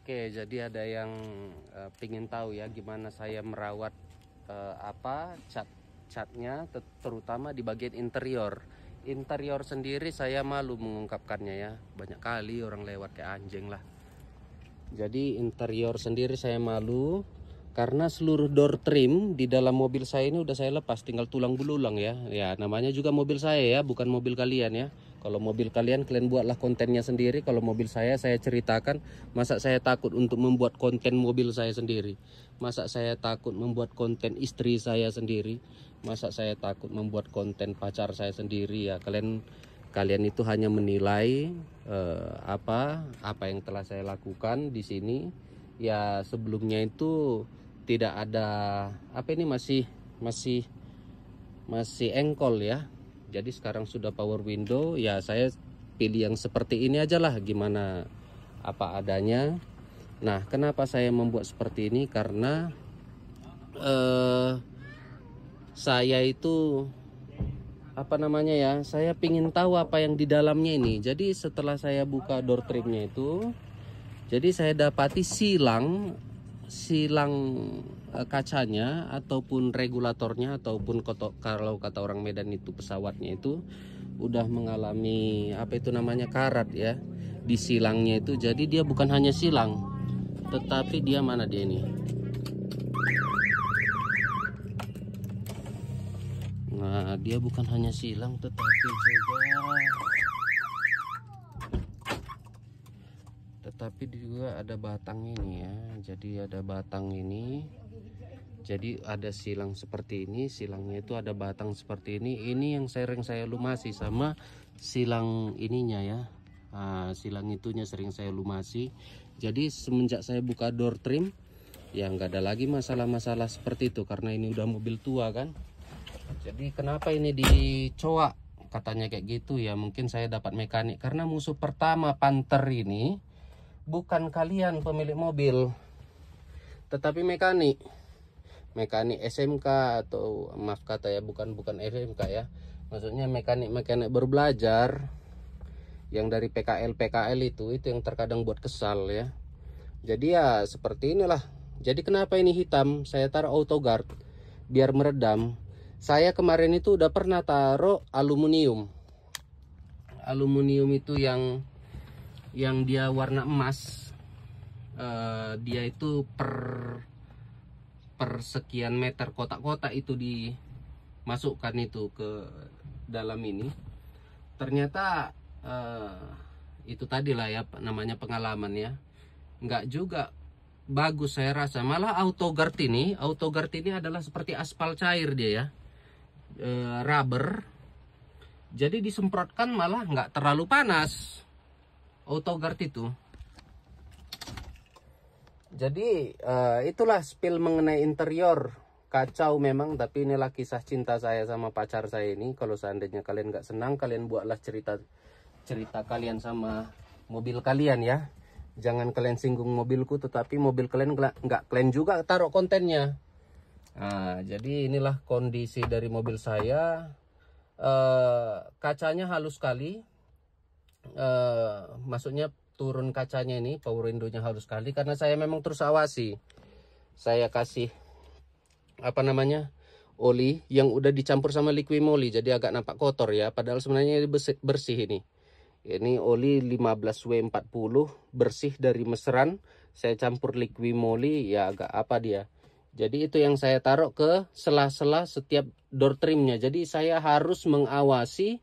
Oke, jadi ada yang pingin tahu ya gimana saya merawat catnya terutama di bagian interior. Interior sendiri saya malu mengungkapkannya ya. Banyak kali orang lewat kayak anjing lah. Jadi interior sendiri saya malu karena seluruh door trim di dalam mobil saya ini udah saya lepas, tinggal tulang belulang ya. Ya namanya juga mobil saya ya, bukan mobil kalian ya. Kalau mobil kalian buatlah kontennya sendiri. Kalau mobil saya ceritakan. Masa saya takut untuk membuat konten mobil saya sendiri? Masa saya takut membuat konten istri saya sendiri? Masa saya takut membuat konten pacar saya sendiri ya? Kalian itu hanya menilai apa yang telah saya lakukan di sini. Ya sebelumnya itu tidak ada masih engkol ya. Jadi sekarang sudah power window ya, saya pilih yang seperti ini aja lah, gimana apa adanya. Nah kenapa saya membuat seperti ini, karena saya itu saya pingin tahu apa yang di dalamnya ini. Jadi setelah saya buka door trimnya itu, jadi saya dapati silang kacanya ataupun regulatornya ataupun kalau kata orang Medan itu pesawatnya itu udah mengalami karat ya di silangnya itu. Jadi dia bukan hanya silang, tetapi dia mana dia ini. Nah, dia bukan hanya silang tetapi juga ada batang ini ya. Jadi ada batang ini. Jadi ada silang seperti ini, silangnya itu ada batang seperti ini. Ini yang sering saya lumasi sama silang ininya ya. Nah, silang itunya sering saya lumasi. Jadi semenjak saya buka door trim ya nggak ada lagi masalah-masalah seperti itu, karena ini udah mobil tua kan. Jadi kenapa ini dicoak katanya kayak gitu ya, mungkin saya dapat mekanik. Karena musuh pertama Panther ini bukan kalian pemilik mobil, tetapi mekanik SMK, atau maaf kata ya, bukan SMK ya, maksudnya mekanik baru belajar yang dari PKL itu yang terkadang buat kesal ya. Jadi ya seperti inilah. Jadi kenapa ini hitam, saya taruh auto guard biar meredam. Saya kemarin itu udah pernah taruh aluminium itu yang dia warna emas. Dia itu per sekian meter kotak-kotak itu dimasukkan itu ke dalam ini. Ternyata itu tadilah ya namanya pengalaman ya, nggak juga bagus saya rasa. Malah auto guard ini adalah seperti aspal cair dia ya, rubber. Jadi disemprotkan malah nggak terlalu panas auto guard itu. Jadi itulah spill mengenai interior. Kacau memang, tapi inilah kisah cinta saya sama pacar saya ini. Kalau seandainya kalian nggak senang, kalian buatlah cerita kalian sama mobil kalian ya. Jangan kalian singgung mobilku, tetapi mobil kalian nggak kalian juga taruh kontennya. Nah, jadi inilah kondisi dari mobil saya. Kacanya halus sekali. Maksudnya turun kacanya ini, power window-nya halus sekali, karena saya memang terus awasi. Saya kasih oli yang udah dicampur sama liquid moly, jadi agak nampak kotor ya, padahal sebenarnya ini bersih ini. Ini oli 15W40 bersih dari meseran, saya campur liquid moly ya, agak dia. Jadi itu yang saya taruh ke sela-sela setiap door trimnya. Jadi saya harus mengawasi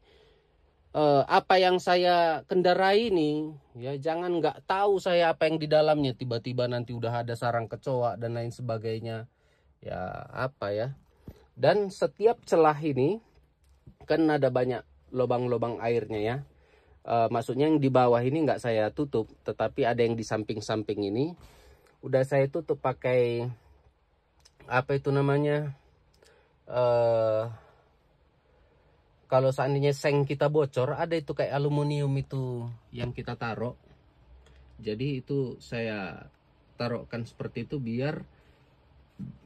apa yang saya kendarai ini ya. Jangan nggak tahu saya apa yang di dalamnya, tiba-tiba nanti udah ada sarang kecoa dan lain sebagainya ya, dan setiap celah ini kan ada banyak lubang-lubang airnya ya. Maksudnya yang di bawah ini nggak saya tutup, tetapi ada yang di samping-samping ini udah saya tutup pakai kalau seandainya seng kita bocor, ada itu kayak aluminium itu yang kita taruh. Jadi itu saya taruhkan seperti itu biar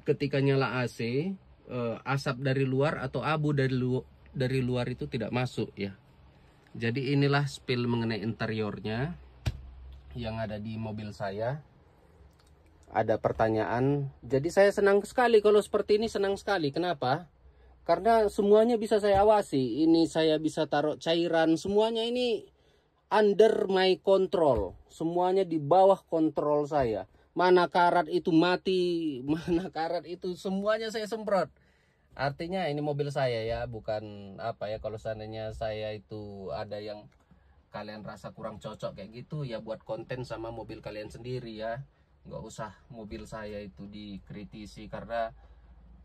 ketika nyala AC, asap dari luar atau abu dari luar itu tidak masuk ya. Jadi inilah spill mengenai interiornya yang ada di mobil saya. ada pertanyaan. Jadi saya senang sekali kalau seperti ini, senang sekali. Kenapa? Karena semuanya bisa saya awasi. Ini saya bisa taruh cairan, semuanya ini under my control. Semuanya di bawah kontrol saya. Mana karat itu mati, mana karat itu, semuanya saya semprot. Artinya ini mobil saya ya, bukan apa ya, kalau seandainya saya itu ada yang kalian rasa kurang cocok kayak gitu ya, buat konten sama mobil kalian sendiri ya. Nggak usah mobil saya itu dikritisi, karena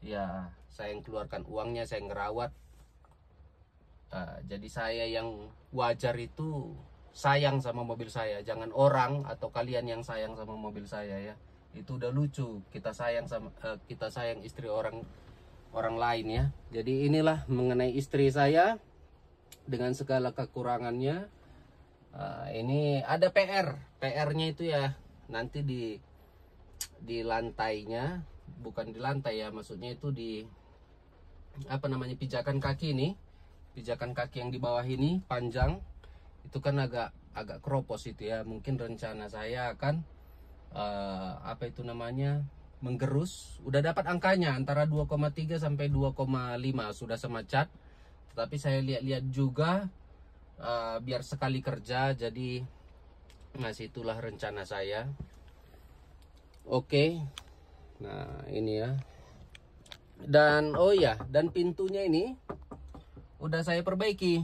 ya saya yang keluarkan uangnya, saya ngerawat. Jadi saya yang wajar itu sayang sama mobil saya, jangan orang atau kalian yang sayang sama mobil saya ya. Itu udah lucu, kita sayang sama kita sayang istri orang lain ya. Jadi inilah mengenai istri saya dengan segala kekurangannya. Ini ada PR-nya itu ya, nanti di lantainya, bukan di lantai ya, maksudnya itu di apa namanya, pijakan kaki ini, pijakan kaki yang di bawah ini panjang itu kan agak keropos itu ya. Mungkin rencana saya akan apa itu namanya, menggerus. Udah dapat angkanya antara 2,3 sampai 2,5 sudah sama cat. Tetapi saya lihat-lihat juga biar sekali kerja, jadi masih itulah rencana saya. Oke. Nah, ini ya. Dan oh ya, dan pintunya ini udah saya perbaiki.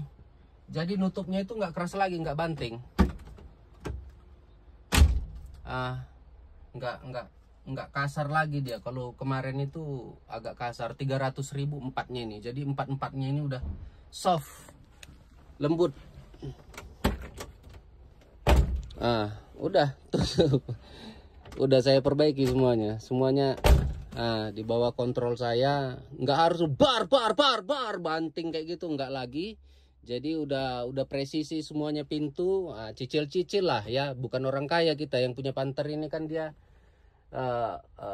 Jadi nutupnya itu nggak keras lagi, nggak banting. Nggak kasar lagi dia. Kalau kemarin itu agak kasar, 300.000 empatnya ini. Jadi empatnya ini udah soft, lembut. Udah udah saya perbaiki semuanya di bawah kontrol saya. Nggak harus bar banting kayak gitu, nggak lagi. Jadi udah presisi semuanya pintu. Cicil-cicil lah ya, bukan orang kaya kita yang punya Panther ini kan, dia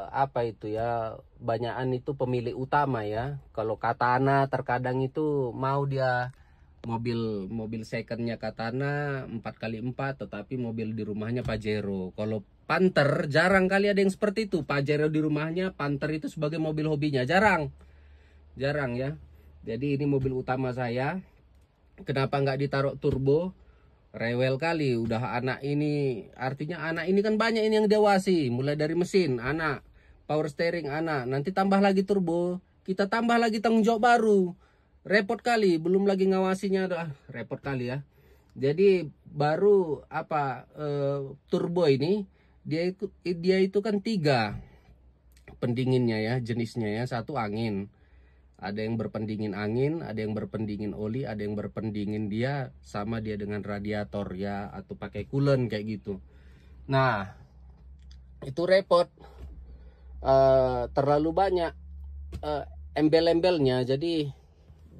apa itu ya, banyakan itu pemilik utama ya. Kalau Katana terkadang itu mau dia mobil secondnya Katana 4x4, tetapi mobil di rumahnya Pajero. Kalau Panther jarang kali ada yang seperti itu, Pajero di rumahnya, Panther itu sebagai mobil hobinya, jarang ya. Jadi ini mobil utama saya. Kenapa nggak ditaruh turbo? Rewel kali, udah anak ini, artinya anak ini kan banyak ini yang diawasi, mulai dari mesin anak, power steering anak, nanti tambah lagi turbo, kita tambah lagi tanggung jawab baru, repot kali, belum lagi ngawasinya, repot kali ya. Jadi baru apa, turbo ini dia itu kan 3 pendinginnya ya, jenisnya ya. Satu angin, ada yang berpendingin angin, ada yang berpendingin oli, ada yang berpendingin dia sama dia dengan radiator ya, atau pakai coolant kayak gitu. Nah, itu repot, terlalu banyak embel-embelnya, jadi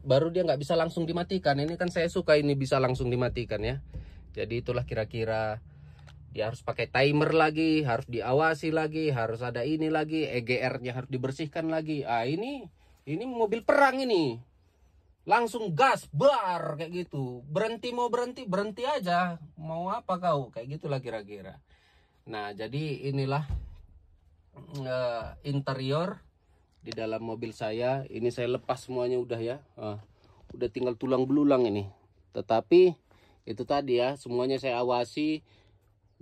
baru dia nggak bisa langsung dimatikan. Ini kan saya suka ini bisa langsung dimatikan ya. Jadi itulah kira-kira, dia harus pakai timer lagi, harus diawasi lagi, harus ada ini lagi, EGR-nya harus dibersihkan lagi. Ini mobil perang ini. Langsung gas, bar kayak gitu. Mau berhenti aja. Mau apa kau? Kayak gitulah kira-kira. Nah, jadi inilah interior di dalam mobil saya. Ini saya lepas semuanya udah ya. Udah tinggal tulang belulang ini. Tetapi itu tadi ya, semuanya saya awasi.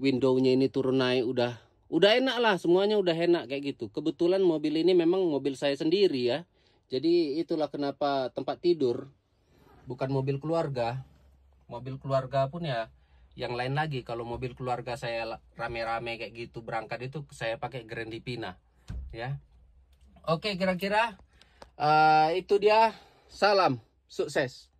Windownya ini turun naik udah enak lah, semuanya udah enak kayak gitu. Kebetulan mobil ini memang mobil saya sendiri ya. Jadi itulah kenapa tempat tidur bukan mobil keluarga. Mobil keluarga pun ya yang lain lagi. Kalau mobil keluarga saya rame-rame kayak gitu berangkat, itu saya pakai Grand Livina ya. Oke, kira-kira itu dia. Salam sukses.